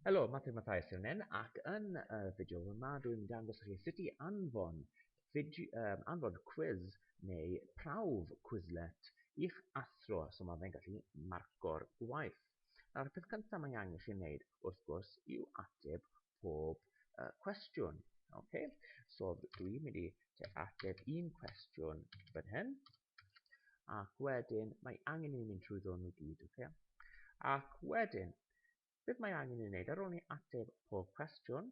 Helo, Mathemathaeth yw nen, ac yn y fideo yma dwi'n dangos i chi sut i anfon anfon quiz neu prawf Quizlet i'ch athro, so mae fe'n gallu marco'r gwaith. Nawr, y peth cyntaf mae angen chi wneud, wrth gwrs, yw ateb pob cwestiwn. Okay? So, dwi'n mynd i ateb un cwestiwn fan hyn, ac wedyn mae angen i ni mynd trwy nhw gyd. Okay? Ac wedyn, beth mae angen i wneud ar ôl i ateb pob cwestiwn,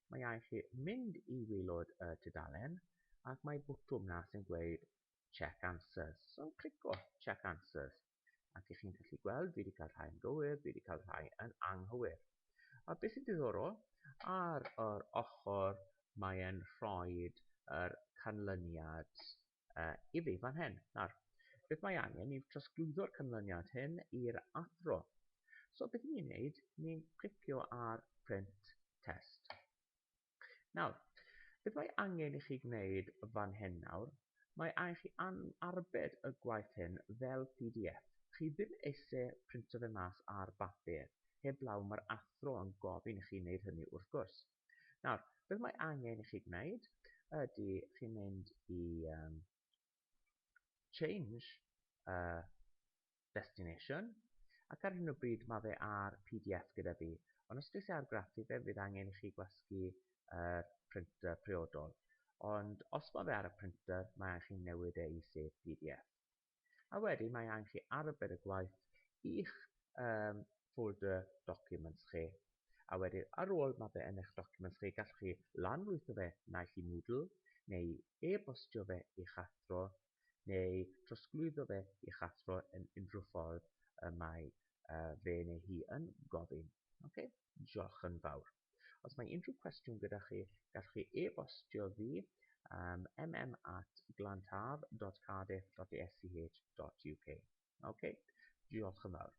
mae angen chi mynd i waelod y tudalen ac mae bwtwm na sy'n gweud check answers. So, clico check answers. Ac chi'n gallu gweld fi wedi cael rhai yn gywir, fi wedi cael rhai yn anghywir. A beth sy'n diddorol, ar yr ochr mae e'n rhoid yr canlyniad i fi fan hyn. Nawr, beth mae angen yw trosglwyddo'r canlyniad hyn i'r athro. So beth ni'n wneud, ni'n clicio ar print test. Nawr, beth mae angen i chi gwneud fan hyn nawr, mae angen chi arbed y gwaith hyn fel PDF. Chi ddim eisiau printo fe mas ar bapur, heblaw mae'r athro yn gofyn i chi wneud hynny wrth gwrs. Nawr, beth mae angen i chi gwneud ydy chi'n mynd i change destination, ac ar hyn o bryd mae fe ar PDF gyda fi. Ond os dych chi ar graffu fe, fydd angen i chi gwasgu printer priodol. Ond os mae fe ar y printer, mae angen chi newid e i sef PDF. A wedyn mae angen chi arbed y gwaith i'ch folder documents chi. A wedyn ar ôl mae fe yn eich documents chi, gallwch chi lanlwytho fe naill i Moodle, neu e-bostio fe i'ch athro, neu trosglwyddo fe i'ch athro yn unrhyw ffordd mae fe neu hi yn gofyn. Okay? Diolch yn fawr. Os mae unrhyw cwestiwn gyda chi, gallwch chi e-bostio fi mm@glantaf.cardiff.sch.uk. Okay? Diolch yn fawr.